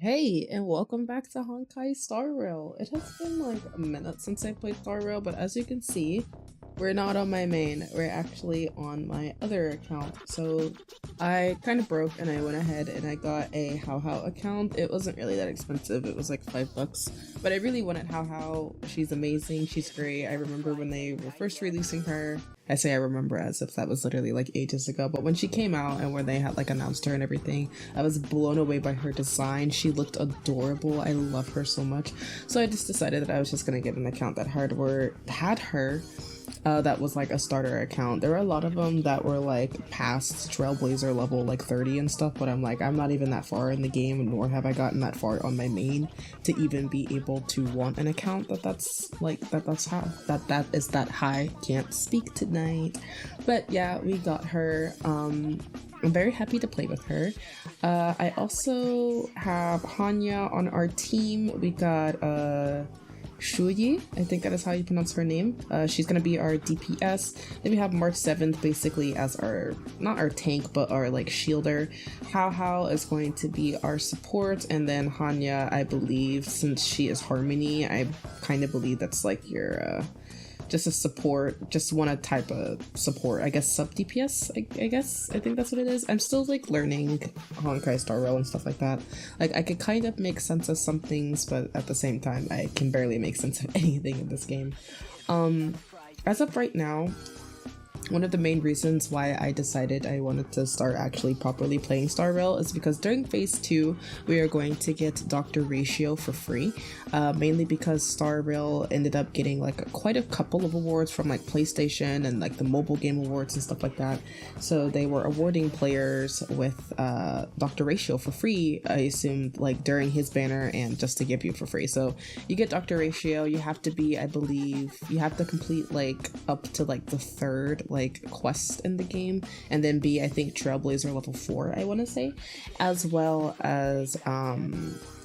Hey, and welcome back to Honkai Star Rail. It has been like a minute since I played Star Rail, but as you can see, we're not on my main. We're actually on my other account. So I kind of broke and I went ahead and I got a How How account. It wasn't really that expensive. It was like $5, but I really wanted How How. She's amazing. She's great. I remember when they were first releasing her. I say I remember as if that was literally like ages ago, but when she came out and when they had like announced her and everything, I was blown away by her design. She looked adorable. I love her so much. So I just decided that I was just gonna get an account that had her that was like a starter account. There were a lot of them that were like past Trailblazer level like 30 and stuff, but I'm like, I'm not even that far in the game, nor have I gotten that far on my main to even be able to want an account that's that high. Can't speak tonight. But yeah, we got her. I'm very happy to play with her. I also have Hanya on our team. We got Shuyi, I think that is how you pronounce her name. She's gonna be our DPS. Then we have March 7th basically as our, not our tank, but our like shielder. How How is going to be our support, and then Hanya, I believe, since she is Harmony, I kind of believe that's like your just a support, just one type of support, I guess sub DPS, I think that's what it is. I'm still like learning Honkai Star Rail and stuff like that. Like I could kind of make sense of some things, but at the same time I can barely make sense of anything in this game. As of right now, one of the main reasons why I decided I wanted to start actually properly playing Star Rail is because during phase 2 we are going to get Dr. Ratio for free, mainly because Star Rail ended up getting like quite a couple of awards from like PlayStation and like the mobile game awards and stuff like that. So they were awarding players with Dr. Ratio for free, I assumed, like during his banner and just to give you for free. So you get Dr. Ratio, you have to be, I believe, you have to complete like up to like the third like quest in the game, and then be, I think, Trailblazer level 4, I want to say, as well as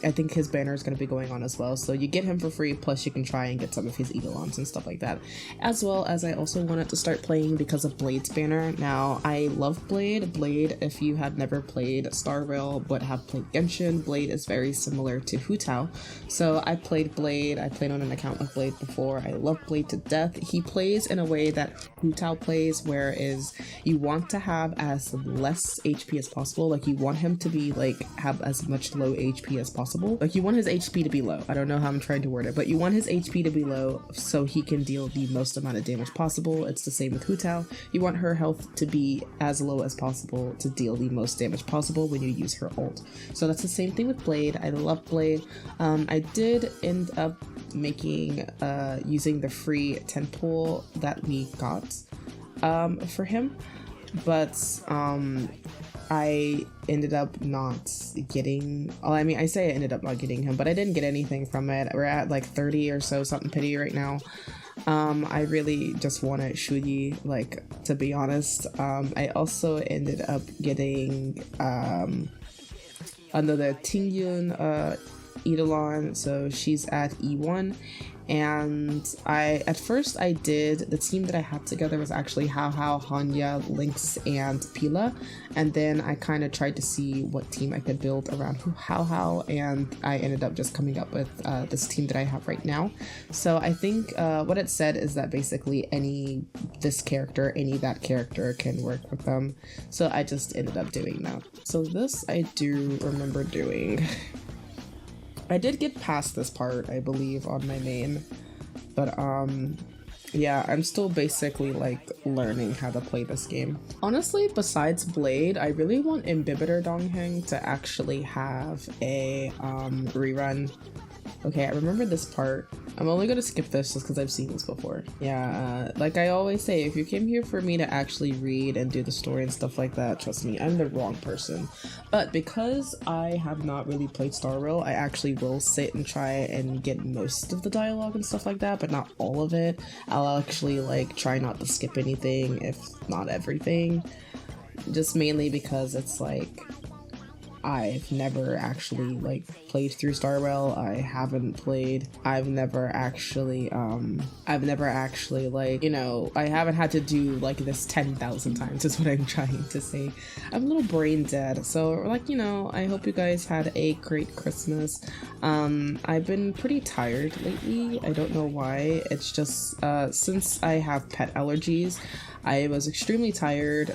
I think his banner is going to be going on as well, so you get him for free, plus you can try and get some of his eidolons and stuff like that. As well as I also wanted to start playing because of Blade's banner. Now I love Blade. If you have never played Star Rail but have played Genshin, Blade is very similar to Hu Tao. So I played Blade, I played on an account of Blade before. I love Blade to death. He plays in a way that Hu Tao plays, whereas you want to have as less HP as possible. Like you want him to be like have as much low HP as possible. Like you want his HP to be low. I don't know how I'm trying to word it, but you want his HP to be low so he can deal the most amount of damage possible. It's the same with Hu Tao. You want her health to be as low as possible to deal the most damage possible when you use her ult. So that's the same thing with Blade. I love Blade. I did end up making using the free tent pole that we got for him, but I ended up not getting, well, I mean, I say I ended up not getting him, but I didn't get anything from it. We're at like 30 or so something pity right now. I really just wanted Shuyi, like, to be honest. I also ended up getting another Tingyun eidolon, so she's at E1. And at first I did, the team that I had together was actually How How, Hanya, Lynx, and Pila. And then I kind of tried to see what team I could build around How How, and I ended up just coming up with this team that I have right now. So I think what it said is that basically this character, that character can work with them. So I just ended up doing that. So this I do remember doing. I did get past this part, I believe, on my main, but yeah, I'm still basically like learning how to play this game. Honestly, besides Blade, I really want Imbibitor Dongheng to actually have a rerun. Okay, I remember this part. I'm only gonna skip this just because I've seen this before. Yeah, like I always say, if you came here for me to actually read and do the story and stuff like that, trust me, I'm the wrong person. But because I have not really played Star Rail, I actually will sit and try and get most of the dialogue and stuff like that, but not all of it. I'll actually like try not to skip anything, if not everything. Just mainly because it's like, I've never actually like played through Star Rail. I've never actually like, you know, I haven't had to do like this 10,000 times is what I'm trying to say. I'm a little brain dead. So like, you know, I hope you guys had a great Christmas. I've been pretty tired lately. I don't know why. It's just since I have pet allergies, I was extremely tired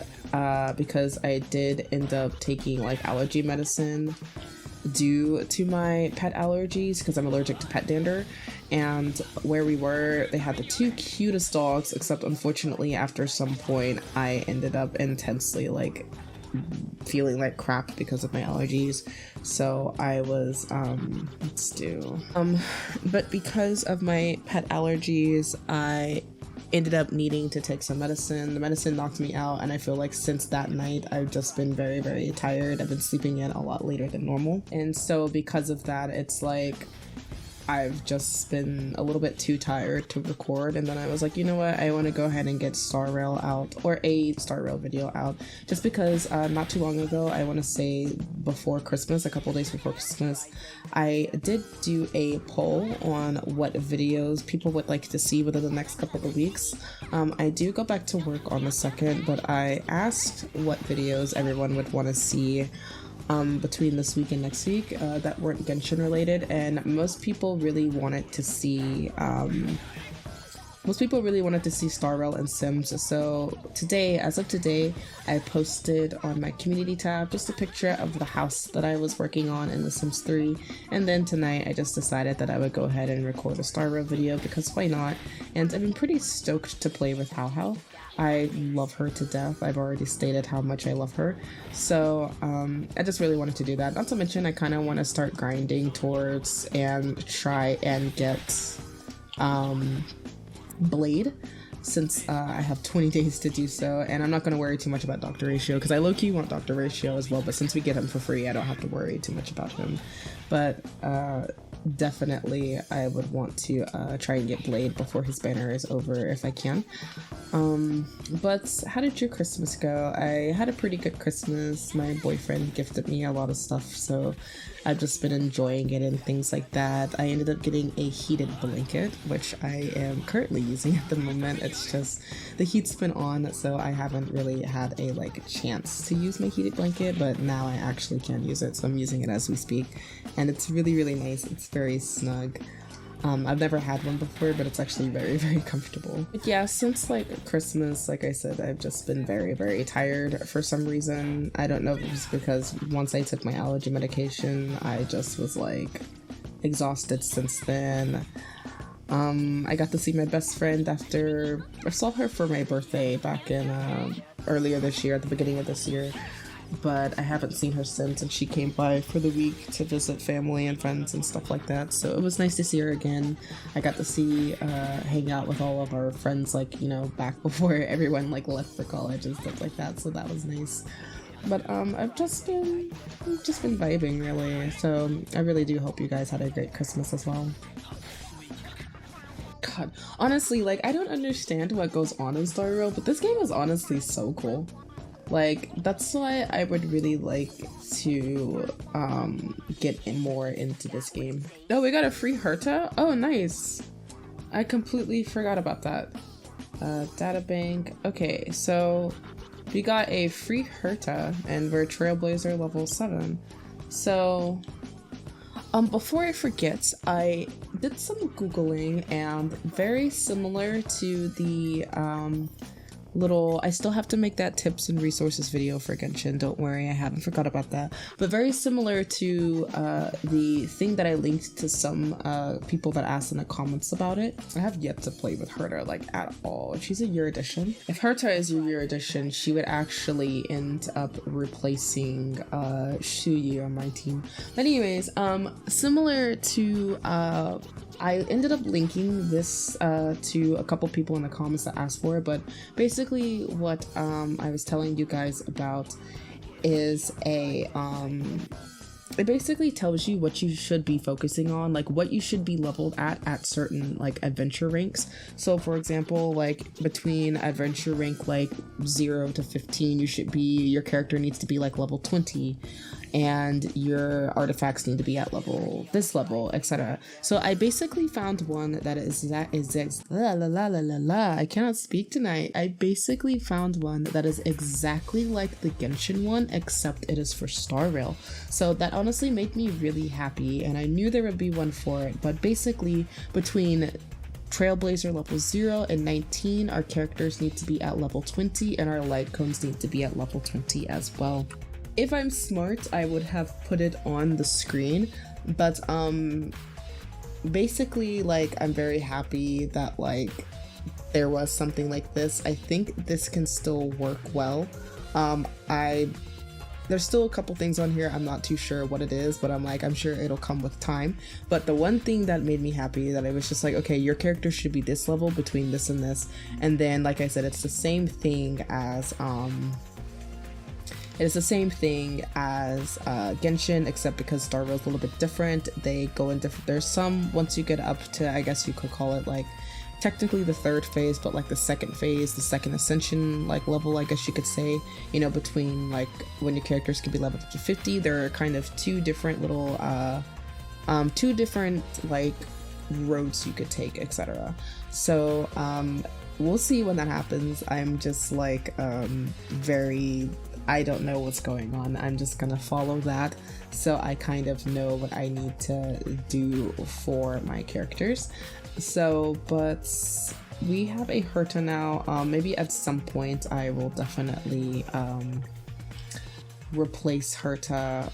because I did end up taking like allergy medicine due to my pet allergies because I'm allergic to pet dander. And where we were, they had the two cutest dogs, except unfortunately after some point I ended up intensely like feeling like crap because of my allergies. So I was but because of my pet allergies, I ended up needing to take some medicine. The medicine knocked me out, and I feel like since that night I've just been very, very tired. I've been sleeping in a lot later than normal, and so because of that, it's like I've just been a little bit too tired to record. And then I was like, you know what, I want to go ahead and get Star Rail out, or a Star Rail video out, just because not too long ago, I want to say before Christmas, a couple days before Christmas, I did do a poll on what videos people would like to see within the next couple of weeks. I do go back to work on the 2nd, but I asked what videos everyone would want to see between this week and next week that weren't Genshin related, and most people really wanted to see Star Rail and Sims. So today, as of today, I posted on my community tab just a picture of the house that I was working on in The Sims 3, and then tonight I just decided that I would go ahead and record a Star Rail video because why not? And I've been pretty stoked to play with How How. I love her to death. I've already stated how much I love her. So I just really wanted to do that. Not to mention I kind of want to start grinding towards and try and get Blade, since I have 20 days to do so, and I'm not going to worry too much about Dr. Ratio because I low-key want Dr. Ratio as well, but since we get him for free I don't have to worry too much about him. But definitely I would want to try and get Blade before his banner is over if I can. But how did your Christmas go? I had a pretty good Christmas. My boyfriend gifted me a lot of stuff, so I've just been enjoying it and things like that. I ended up getting a heated blanket, which I am currently using at the moment. It's just the heat's been on, so I haven't really had a chance to use my heated blanket, but now I actually can use it, so I'm using it as we speak, and it's really, really nice. It's very snug. I've never had one before, but it's actually very, very comfortable. But yeah, since Christmas, like I said, I've just been very, very tired for some reason. I don't know if it's because once I took my allergy medication, I just was exhausted since then. I got to see my best friend after I saw her for my birthday back in earlier this year, at the beginning of this year. But I haven't seen her since, and she came by for the week to visit family and friends and stuff like that, so it was nice to see her again. I got to hang out with all of our friends, back before everyone left for college and stuff like that, so that was nice. But I've just been vibing, really, so I really do hope you guys had a great Christmas as well. God, honestly, I don't understand what goes on in Star Rail, but this game is honestly so cool. That's why I would really like to get more into this game. Oh, we got a free Herta? Oh, nice. I completely forgot about that. Databank. Okay, so we got a free Herta and we're Trailblazer level 7. So before I forget, I did some Googling, and very similar to the I still have to make that tips and resources video for Genshin, don't worry, I haven't forgot about that. But very similar to the thing that I linked to some people that asked in the comments about it. I have yet to play with Herta at all. She's a year edition. If Herta is a year edition, she would actually end up replacing Shuyi on my team. But anyways, similar to I ended up linking this to a couple people in the comments that asked for it, but basically what I was telling you guys about is it basically tells you what you should be focusing on, what you should be leveled at certain adventure ranks. So for example, between adventure rank 0 to 15, your character needs to be level 20, and your artifacts need to be at this level, etc. So I basically found one that I cannot speak tonight. I basically found one that is exactly like the Genshin one, except it is for Star Rail. So that honestly made me really happy, and I knew there would be one for it. But basically, between Trailblazer level 0 and 19, our characters need to be at level 20, and our light cones need to be at level 20 as well. If I'm smart, I would have put it on the screen, but basically, like, I'm very happy that like there was something like this. I think this can still work well. There's still a couple things on here I'm not too sure what it is, but I'm sure it'll come with time. But the one thing that made me happy, that I was just like, okay, your character should be this level between this and this, and then like I said, it's the same thing as Genshin, except because Star Rail is a little bit different. They go in different, there's some, once you get up to, I guess you could call it like technically the third phase, but like the second phase, the second ascension like level, I guess you could say, you know, between like when your characters can be leveled up to 50, there are kind of two different little like roads you could take, etc. So we'll see when that happens. I'm just like I don't know what's going on. I'm just gonna follow that, so I kind of know what I need to do for my characters. So, but we have a Herta now. Maybe at some point I will definitely replace Herta,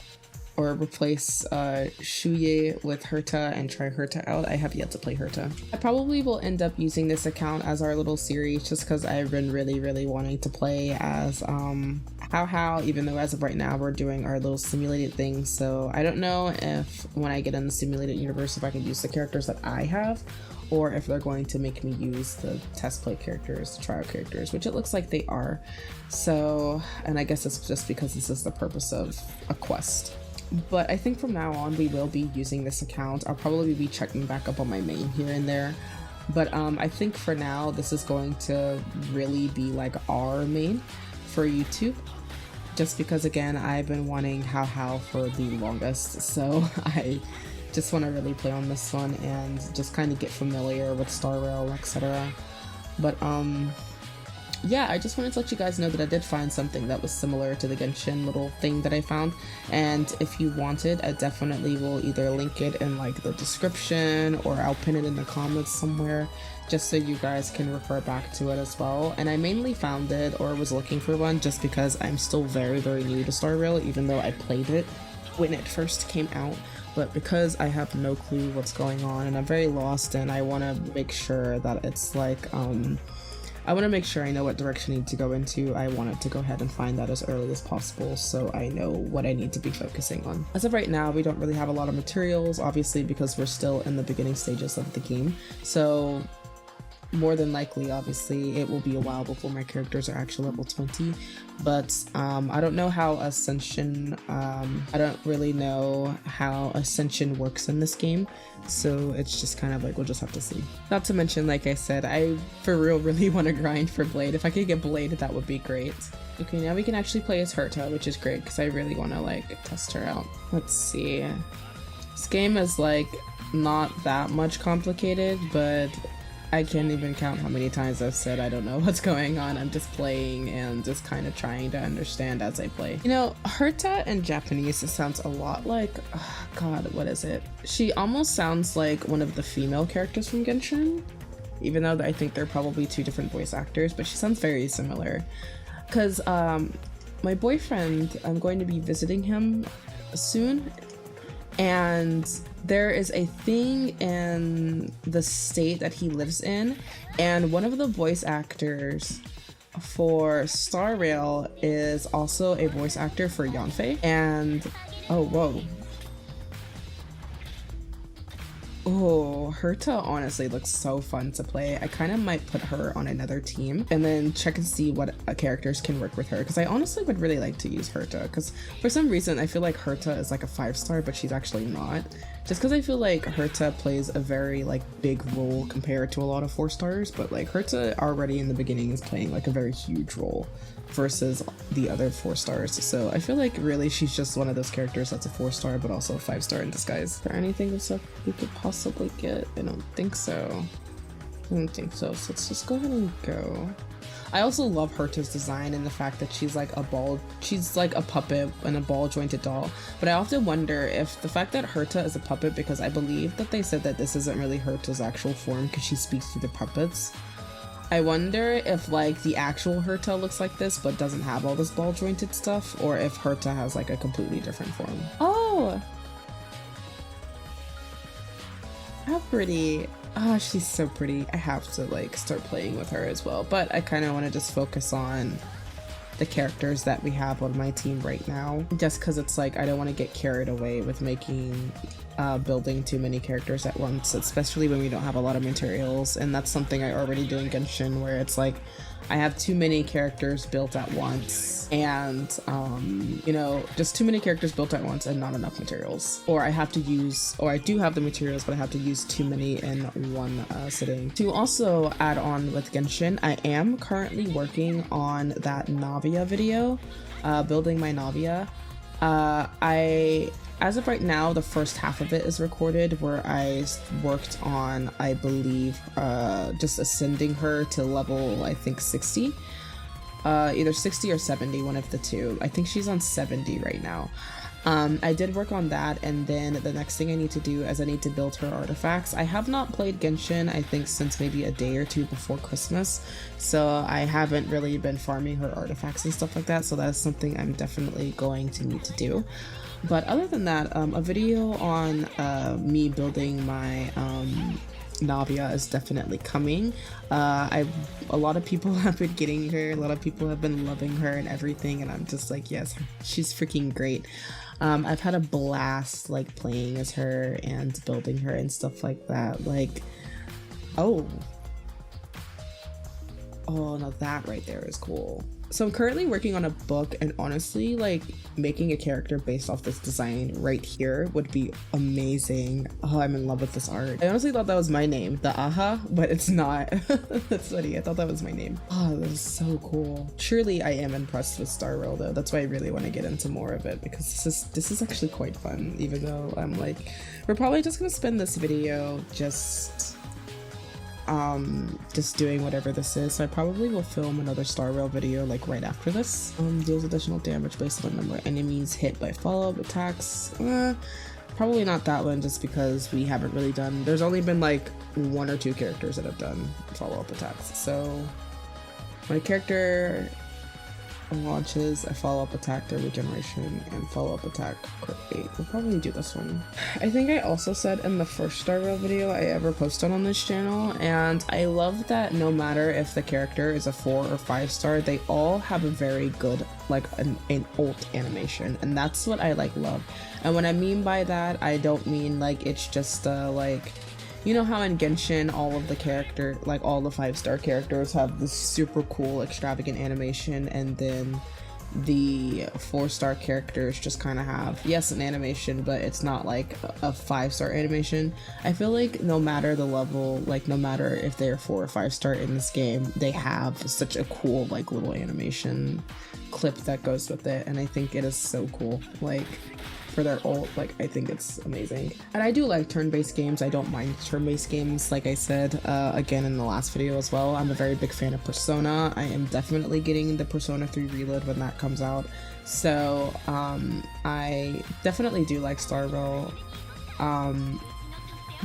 or replace Shuye with Herta and try Herta out. I have yet to play Herta. I probably will end up using this account as our little series, just because I've been really wanting to play as how, even though as of right now we're doing our little simulated thing. So I don't know if when I get in the simulated universe if I can use the characters that I have, or if they're going to make me use the test play characters, the trial characters, which it looks like they are. So, and I guess it's just because this is the purpose of a quest. But I think from now on we will be using this account. I'll probably be checking back up on my main here and there. But I think for now this is going to really be like our main for YouTube. Just because, again, I've been wanting how for the longest, so I just want to really play on this one and just kind of get familiar with Star Rail, etc. But yeah, I just wanted to let you guys know that I did find something that was similar to the Genshin little thing that I found, and if you want it, I definitely will either link it in like the description, or I'll pin it in the comments somewhere, just so you guys can refer back to it as well. And I mainly found it, or was looking for one, just because I'm still very new to Star Rail, even though I played it when it first came out. But because I have no clue what's going on and I'm very lost, and I want to make sure that it's like I want to make sure I know what direction I need to go into. I wanted to go ahead and find that as early as possible, so I know what I need to be focusing on. As of right now, we don't really have a lot of materials, obviously, because we're still in the beginning stages of the game. So more than likely, obviously, it will be a while before my characters are actually level 20. But I don't know how Ascension, I don't really know how Ascension works in this game. So it's just kind of like, we'll just have to see. Not to mention, like I said, I for real really want to grind for Blade. If I could get Blade, that would be great. Okay, now we can actually play as Herta, which is great because I really want to like test her out. Let's see. This game is like not that much complicated, but I can't even count how many times I've said I don't know what's going on. I'm just playing and just kind of trying to understand as I play. You know, Herta in Japanese sounds a lot like, oh God, what is it? She almost sounds like one of the female characters from Genshin, even though I think they're probably two different voice actors, but she sounds very similar. Because my boyfriend, I'm going to be visiting him soon, and there is a thing in the state that he lives in, and one of the voice actors for Star Rail is also a voice actor for Yanfei. And oh, whoa. Oh, Herta honestly looks so fun to play. I kind of might put her on another team and then check and see what characters can work with her, because I honestly would really like to use Herta, because for some reason I feel like Herta is like a 5-star, but she's actually not. Just because I feel like Herta plays a very like big role compared to a lot of 4-stars, but like Herta already in the beginning is playing like a very huge role. versus the other 4 stars. So I feel like really she's just one of those characters that's a 4-star but also a 5-star in disguise. Is there anything else we could possibly get? I don't think so. I don't think so. So let's just go ahead and go. I also love Herta's design and the fact that she's like a puppet and a ball jointed doll. But I often wonder if the fact that Herta is a puppet, because I believe that they said that this isn't really Herta's actual form because she speaks through the puppets. I wonder if like the actual Herta looks like this but doesn't have all this ball jointed stuff, or if Herta has like a completely different form. Oh! How pretty. Oh, she's so pretty. I have to like start playing with her as well, but I kind of want to just focus on the characters that we have on my team right now, just because it's like I don't want to get carried away with making building too many characters at once, especially when we don't have a lot of materials. And that's something I already do in Genshin, where it's like I have too many characters built at once, and you know, just too many characters built at once and not enough materials, or I do have the materials but I have to use too many in one sitting. To also add on with Genshin, I am currently working on that Navia video, building my Navia. As of right now, the first half of it is recorded, where I worked on, I believe, just ascending her to level, I think 60. Either 60 or 70, one of the two. I think she's on 70 right now. I did work on that, and then the next thing I need to do is I need to build her artifacts. I have not played Genshin, I think, since maybe a day or two before Christmas, so I haven't really been farming her artifacts and stuff like that, so that is something I'm definitely going to need to do. But other than that, a video on me building my Navia is definitely coming. A lot of people have been getting her, a lot of people have been loving her and everything, and I'm just like, yes, she's freaking great. I've had a blast like playing as her and building her and stuff like that. Like, oh no, that right there is cool. So I'm currently working on a book, and honestly, like, making a character based off this design right here would be amazing. Oh, I'm in love with this art. I honestly thought that was my name, the Aha, but it's not. That's funny. I thought that was my name. Oh, that is so cool. Truly, I am impressed with Star Rail though. That's why I really want to get into more of it, because this is actually quite fun, even though I'm like, we're probably just gonna spend this video just doing whatever this is. So I probably will film another Star Rail video like right after this. Deals additional damage based on the number of enemies hit by follow-up attacks. Probably not that one, just because we haven't really done, there's only been like 1 or 2 characters that have done follow-up attacks. So my character launches a follow-up attack, their regeneration, and follow-up attack crit rate. We'll probably do this one. I think I also said in the first Star Rail video I ever posted on this channel, and I love that no matter if the character is a 4 or 5 star, they all have a very good, like, an ult animation, and that's what I like love. And what I mean by that, I don't mean like it's just like, you know how in Genshin all of the character, like all the 5-star characters have this super cool extravagant animation, and then the 4-star characters just kind of have, yes, an animation, but it's not like a 5-star animation. I feel like no matter the level, like no matter if they're 4 or 5-star in this game, they have such a cool like little animation clip that goes with it, and I think it is so cool. Like, for their ult, like, I think it's amazing. And I do like turn-based games. I don't mind turn-based games, like I said again in the last video as well. I'm a very big fan of Persona. I am definitely getting the Persona 3 Reload when that comes out, so I definitely do like Star Rail.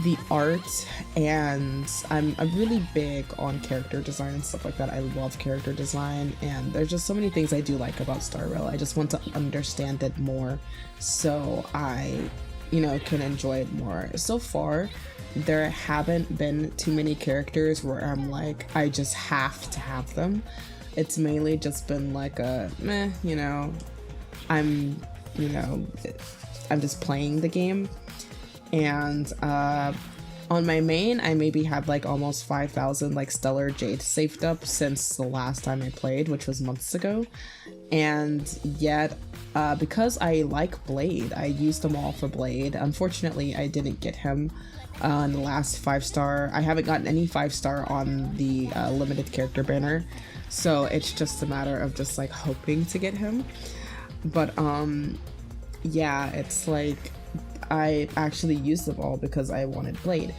The art, and I'm really big on character design and stuff like that. I love character design, and there's just so many things I do like about Star Rail. I just want to understand it more so I, you know, can enjoy it more. So far, there haven't been too many characters where I'm like, I just have to have them. It's mainly just been like a meh, you know, I'm just playing the game. And on my main, I maybe have like almost 5,000 like Stellar Jade saved up since the last time I played, which was months ago. And yet, because I like Blade, I used them all for Blade. Unfortunately, I didn't get him in the last 5-star. I haven't gotten any 5-star on the limited character banner. So it's just a matter of just like hoping to get him. But yeah, it's like I actually used them all because I wanted Blade.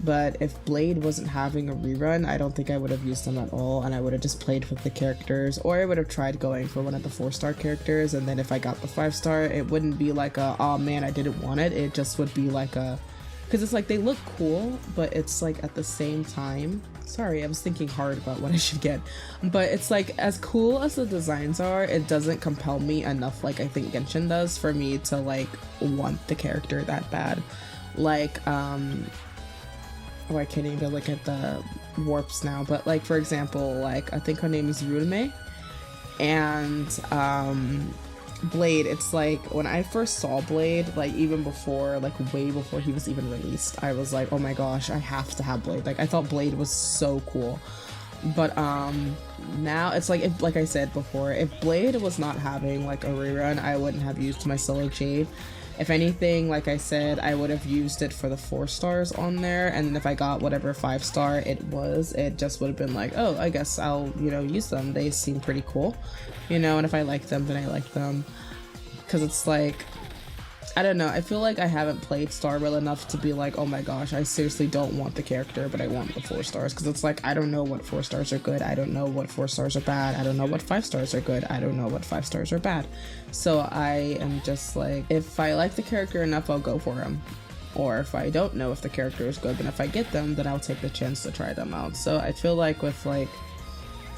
But if Blade wasn't having a rerun, I don't think I would have used them at all, and I would have just played with the characters, or I would have tried going for one of the 4-star characters, and then if I got the 5-star, it wouldn't be like a, oh man, I didn't want it. It just would be like a, because it's like they look cool, but it's like at the same time, sorry, I was thinking hard about what I should get, but it's like as cool as the designs are, it doesn't compel me enough like I think Genshin does for me to like want the character that bad. Like oh, I can't even look at the warps now, but like for example, like I think her name is Rurume, and Blade, it's like when I first saw Blade, like even before, like way before he was even released, I was like, oh my gosh, I have to have Blade. Like I thought Blade was so cool. But now it's like, if, like I said before, if Blade was not having like a rerun, I wouldn't have used my Stellar Jade. If anything, like I said, I would have used it for the 4 stars on there, and if I got whatever 5-star it was, it just would have been like, oh, I guess I'll, you know, use them. They seem pretty cool, you know, and if I like them, then I like them. Because it's like, I don't know, I feel like I haven't played Star Rail enough to be like, oh my gosh, I seriously don't want the character, but I want the 4 stars. Because it's like, I don't know what 4 stars are good, I don't know what 4 stars are bad, I don't know what 5 stars are good, I don't know what 5 stars are bad. So I am just like, if I like the character enough, I'll go for him. Or if I don't know if the character is good, then if I get them, then I'll take the chance to try them out. So I feel like with like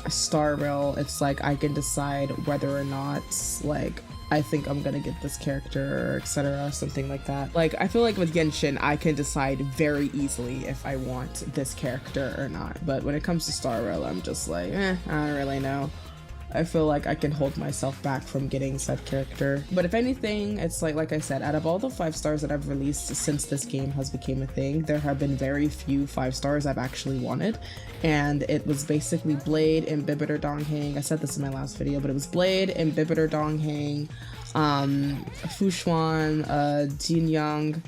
Star Rail, it's like I can decide whether or not like I think I'm gonna get this character, etc., something like that. Like I feel like with Genshin, I can decide very easily if I want this character or not. But when it comes to Star Rail, I'm just like, I don't really know. I feel like I can hold myself back from getting said character. But if anything, it's like I said, out of all the 5 stars that I've released since this game has become a thing, there have been very few 5 stars I've actually wanted. And it was basically Blade, Imbibitor Donghang. I said this in my last video, but it was Blade, Imbibitor Donghang, Fushuan, Jinyoung,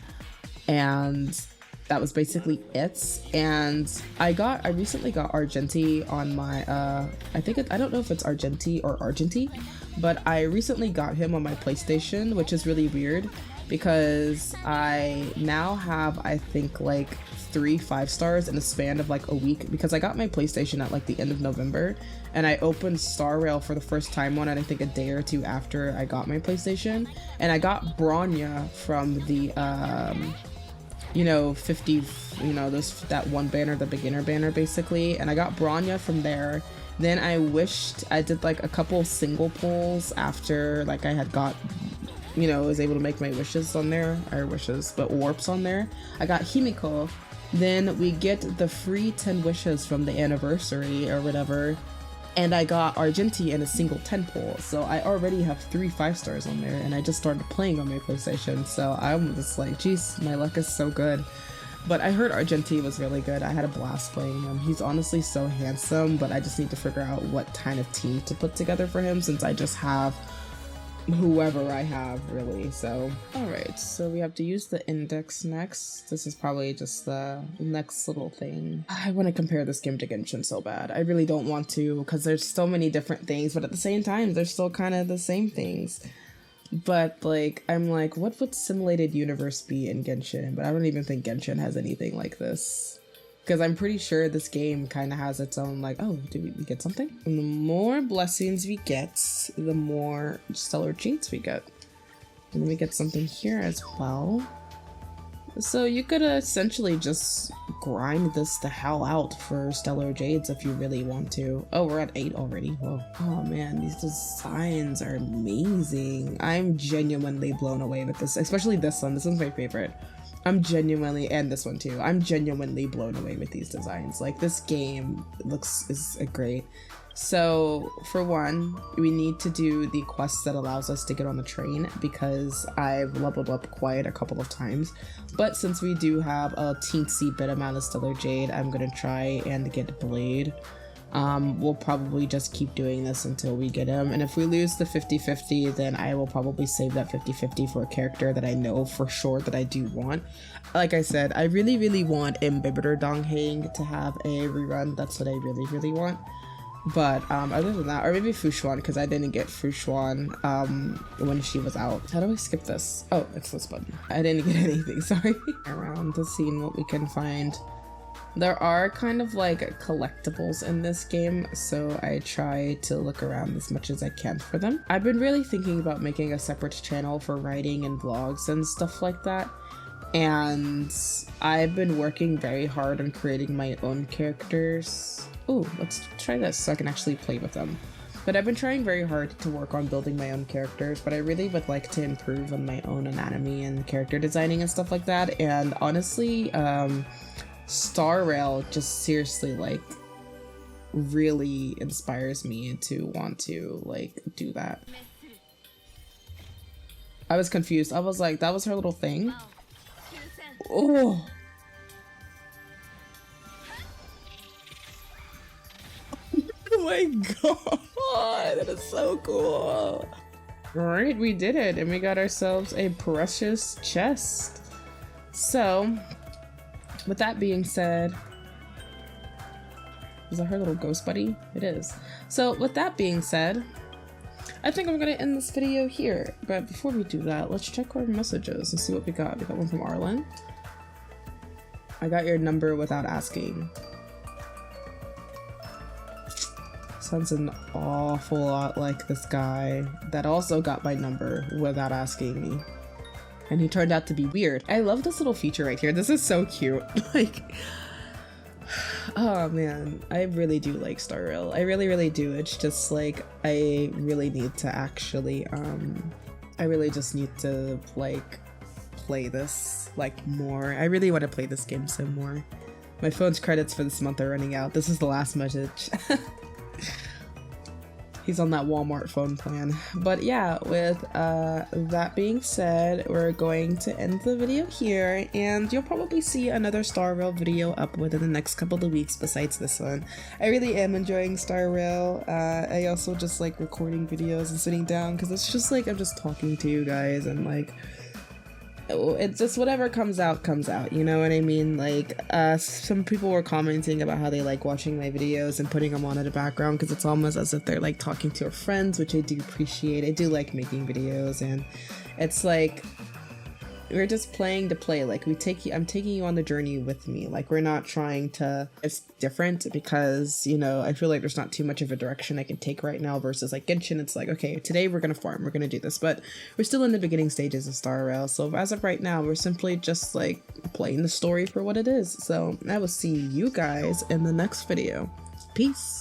and that was basically it. And I recently got Argenti on my I don't know if it's Argenti or Argenti, but I recently got him on my PlayStation, which is really weird because I now have, I think, like 3 5 stars in a span of like a week, because I got my PlayStation at like the end of November, and I opened Star Rail for the first time on it, I think a day or two after I got my PlayStation, and I got Bronya from the you know, 50, you know, that one banner, the beginner banner basically, and I got Bronya from there. Then I did like a couple single pulls after like I had got, you know, was able to make my wishes on there, or wishes, but warps on there. I got Himiko. Then we get the free 10 wishes from the anniversary or whatever, and I got Argenti in a single 10 pull. So I already have 3 5 stars on there, and I just started playing on my PlayStation. So I'm just like, geez, my luck is so good. But I heard Argenti was really good. I had a blast playing him. He's honestly so handsome, but I just need to figure out what kind of team to put together for him, since I just have whoever I have, really. So alright, so we have to use the index next. This is probably just the next little thing. I want to compare this game to Genshin so bad. I really don't want to, because there's so many different things, but at the same time they're still kind of the same things. But like, I'm like, what would simulated universe be in Genshin? But I don't even think Genshin has anything like this, because I'm pretty sure this game kind of has its own, like, oh, did we get something? And the more blessings we get, the more stellar jades we get. And then we get something here as well. So you could essentially just grind this the hell out for stellar jades if you really want to. Oh, we're at 8 already. Whoa. Oh man, these designs are amazing. I'm genuinely blown away with this, especially this one. This one's my favorite. I'm genuinely, and this one too, I'm genuinely blown away with these designs. Like, this game is great. So for one, we need to do the quest that allows us to get on the train, because I've leveled up quite a couple of times. But since we do have a teensy bit amount of stellar jade, I'm gonna try and get Blade. We'll probably just keep doing this until we get him, and if we lose the 50-50, then I will probably save that 50-50 for a character that I know for sure that I do want. Like I said, I really want Imbibitor Donghang to have a rerun. That's what I really want. But other than that, or maybe Fushuan, because I didn't get Fushuan when she was out. How do I skip this? Oh, it's this button. I didn't get anything, sorry. Around to seeing what we can find. There are kind of like collectibles in this game, so I try to look around as much as I can for them. I've been really thinking about making a separate channel for writing and vlogs and stuff like that. And I've been working very hard on creating my own characters. Ooh, let's try this so I can actually play with them. But I've been trying very hard to work on building my own characters, but I really would like to improve on my own anatomy and character designing and stuff like that. And honestly, Star Rail just seriously like really inspires me to want to like do that. I was confused. I was like, that was her little thing? Oh. Oh my god, that is so cool. Alright, we did it, and we got ourselves a precious chest. So, with that being said, is that her little ghost buddy? It is. So, with that being said, I think I'm gonna end this video here. But before we do that, let's check our messages and see what we got. We got one from Arlen. I got your number without asking. Sounds an awful lot like this guy that also got my number without asking me. And he turned out to be weird. I love this little feature right here. This is so cute. Like, oh man, I really do like Star Rail. I really, really do. It's just like, I really need to actually, I really just need to like play this like more. I really want to play this game some more. My phone's credits for this month are running out. This is the last message. He's on that Walmart phone plan. But yeah, with that being said, we're going to end the video here, and you'll probably see another Star Rail video up within the next couple of weeks besides this one. I really am enjoying Star Rail. I also just like recording videos and sitting down because it's just like I'm just talking to you guys, and like it's just whatever comes out, you know what I mean? Like, some people were commenting about how they like watching my videos and putting them on in the background because it's almost as if they're like talking to their friends, which I do appreciate. I do like making videos, and it's like we're just playing to play. Like I'm taking you on the journey with me. Like we're not trying to, it's different because, you know, I feel like there's not too much of a direction I can take right now versus like Genshin. It's like, okay, today we're gonna farm, we're gonna do this, but we're still in the beginning stages of Star Rail. So as of right now, we're simply just like playing the story for what it is. So I will see you guys in the next video. Peace.